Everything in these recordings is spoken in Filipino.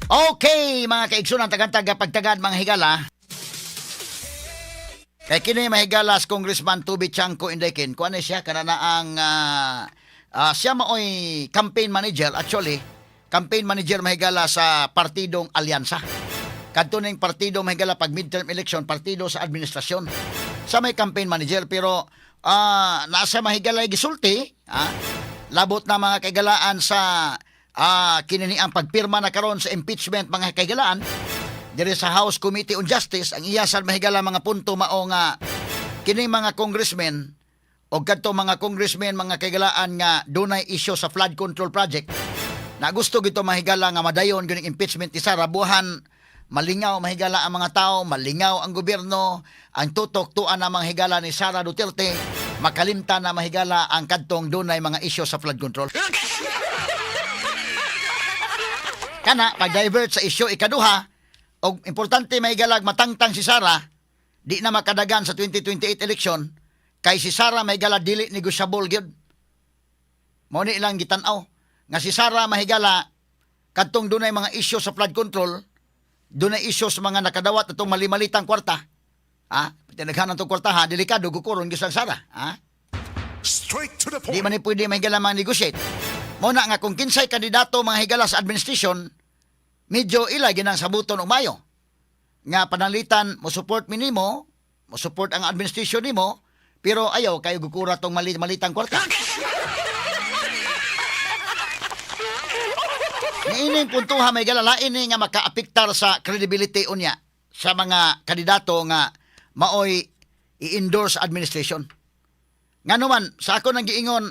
Okay, mga kaigsunan, taga pagtagad mga higala. Kay kini mahigalas Congressman Toby Chanco Indekin. Kuan siya kanana ang siya maoy campaign manager, actually campaign manager mahigala sa partidong Alyansa. Kadto ning partido mahigala pag midterm election, partido sa administrasyon. Sa may campaign manager pero nasa mahigala gisulti, labot na mga kaigalaan sa kinini ang pagpirma na karon sa impeachment mga kaigalaan diri sa House Committee on Justice. Ang iyasal mahigala mga punto mao nga kini mga congressmen o kadto mga congressmen mga kaigalaan nga dunay issue sa flood control project na gusto gito mahigala nga madayon gining impeachment isa rabuhan malingaw mahigala ang mga tao, malingaw ang gobyerno, ang tutok tuan na mga higala ni Sara Duterte, makalimtan na mahigala ang kadtong dunay mga issue sa flood control. Kana pag-divert sa issue ikaduha, og importante mahigalag matangtang si Sara, di na makadagan sa 2028 election, kay si Sara mahigala dili negosyable gyud. Mao ni ilang gitan-aw nga si Sara mahigala kadtong dunay mga issue sa flood control, dunay issue sa mga nakadawat atong malimalitang kwarta. Tinaghanan tong kwarta delikado gukuron gyud sang Sara. Straight to the point. Di man ni pwede mahigala mga negotiate. Mo na nga kung kinsay kandidato mga higala sa administration, medyo ila ginang sabuton umayo. Nga panalitan mo support mi nimo, mo support ang administration nimo, pero ayaw kayo gukura tong malitang kwarta. Niining puntuha may galalain ni nga makaapiktar sa credibility unya sa mga kandidato nga maoy i-endorse administration. Nga naman, sa ako nang giingon,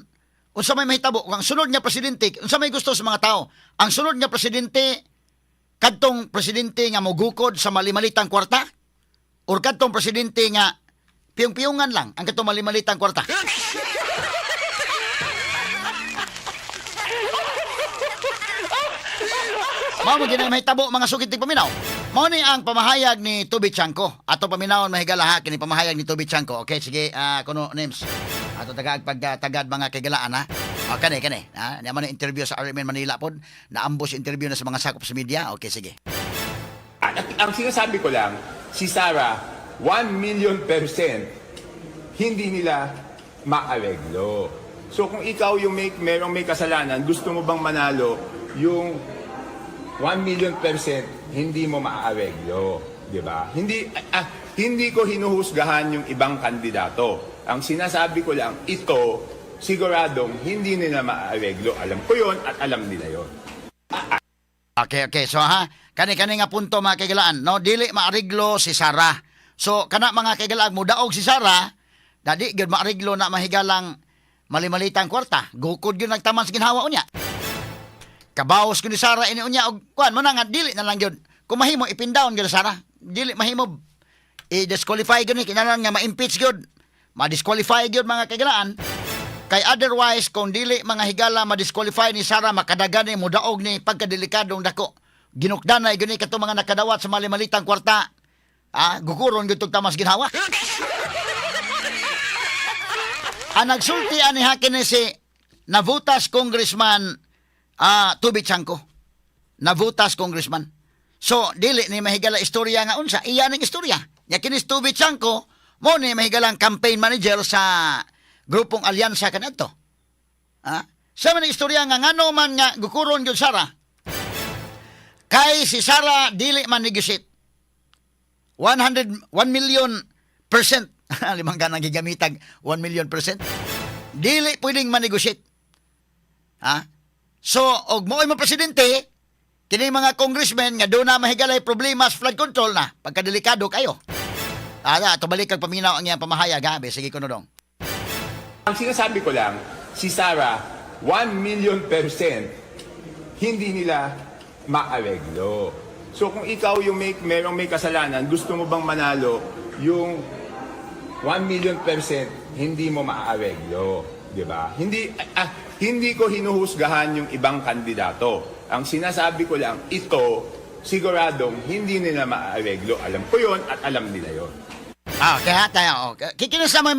unsa may mahitabo, ang sunod nga presidente, unsa may gusto sa mga tao, ang sunod nga presidente, kadtong presidente nga mogukod sa malimalitang kwarta, or kadtong presidente nga piyong-piyungan lang ang kadtong malimalitang kwarta. Mao mo ginay mahitabo mga sukitig paminaw. Mao ni ang pamahayag ni Toby Chanco. Ato paminawon mahigala ha kini pamahayag ni Toby Chanco. Okay, sige, kuno names. Ato tagad pagtagad mga kaigalaan ha. Kani. Naman ang interview sa RMN Manila pod. Na-ambush interview na sa mga sakop sa media. Okay, sige. Ang sinasabi ko lang, si Sara, 1,000,000% hindi nila maareglo. So kung ikaw yung merong may kasalanan, gusto mo bang manalo yung 1,000,000% hindi mo maaareglo, di ba? Hindi ko hinuhusgahan yung ibang kandidato. Ang sinasabi ko lang, ito siguradong hindi nila maaareglo. Alam ko yon at alam nila yon. Okay. So kani nga punto mga kaigalaan, no, dili maareglo si Sara. So kana mga kaigalaan mo daog si Sara, dadi gyud maareglo na mahigalang malimalitang kwarta. Gukod gyud nagtaman sa ginhawa unya. Kabaos ko ni Sara ini unya og kuan mo na nga dili na lang gyud. Kung mahimo ipindown gyud Sara, dili mahimo i-disqualify gyud ni kinahanglan nga ma-impeach gyud. Ma-disqualify gyud mga kaigalaan. Kay otherwise kung dili mga higala ma-disqualify ni Sara, makadagan ni mudaog ni pagkadelikadong dako. Ginukdanay gyud ni kadto mga nakadawat sa malimalitang kwarta. Gukuron gyud tug tamas ginhawa. Ang nagsulti ani hakin ni si navutas Congressman Toby Chanco. Navutas Congressman. So, dili ni mahigala istorya nga unsa. Iya ning istorya. Nya kini Toby Chanco, mo ni mahigalang campaign manager sa grupong Alyansa kanadto. Sa man istorya nga ngano man nga gukuron gyud Sara. Kay si Sara dili man negotiate. 1,000,000%. Limang ganang gigamitag 1,000,000%. Dili pwedeng man-negotiate. So, og mo'y mga presidente, kini mga congressmen nga doon na mahigalay problema sa flood control na, pagkadelikado kayo. Ito balik kag paminaw ang iyang pamahayag, ha? Sige ko dong. Ang sinasabi ko lang, si Sara, 1,000,000% hindi nila maareglo. So kung ikaw yung merong may kasalanan, gusto mo bang manalo yung 1,000,000% hindi mo maaareglo, di ba? Hindi ko hinuhusgahan yung ibang kandidato. Ang sinasabi ko lang, ito siguradong hindi nila maaareglo. Alam ko yon at alam nila yon. Kaya tayo. Kikinasa mo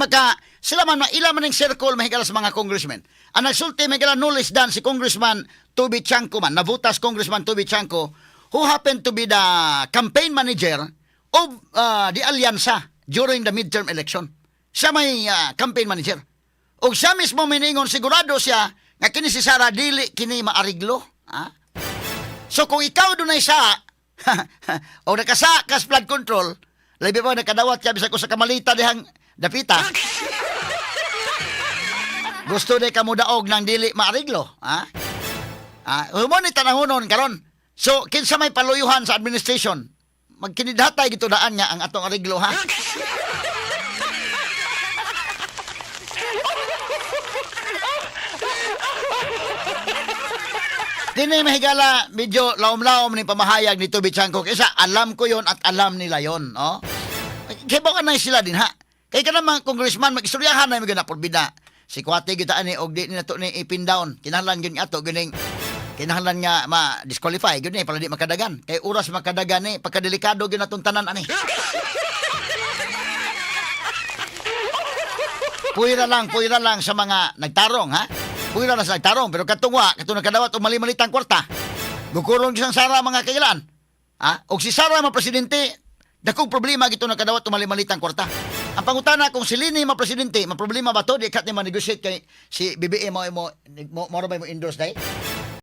sila man, ilan man ng circle mahigala sa mga congressmen. Ang nagsulti mahigala no less than si Congressman Toby Chanco man, navutas Congressman Toby Chanco, who happened to be the campaign manager of the Alyansa during the midterm election. Siya may campaign manager. O siya mismo miningon, sigurado siya nga kini si Sara dili kini maariglo. So kung ikaw dunay sa o nakasa kas flood control, labi pa nakadawat ka bisag ko sa kamalita dihang dapita. Gusto day ka mo daog ng dili maariglo, humon ni tanahonon karon. So kinsa may paluyuhan sa administration, magkinidhatay gito daan nga ang atong ariglo, ha. Dini mahigala medyo laom-laom ni pamahayag ni Toby Chanco kaysa alam ko yon at alam nila yon, oh. Kaya ba na sila din, ha? Kaya ka naman, congressman, mag-istoryahan na yung mga porbida. Si Kwate kita ani og di na to ni ipin down. Kinahanglan gyud ato gining kinahanglan nga ma-disqualify gyud ni para di makadagan. Kay oras makadagan ni pagkadelikado gyud natong tanan ani. Puwira lang sa mga nagtarong, ha? Puwira lang sa nagtarong pero katungwa katong nakadawat og mali-malitang kwarta. Gukurong sang Sara mga kailan. Ha? Og si Sara man presidente, dakong problema gito nakadawat og mali-malitang kwarta. Ang pangutana kung si Lini ma-presidente, ma-problema ba to? Di kat ni ma-negotiate kay si BBM mo ba mo endorse dahil?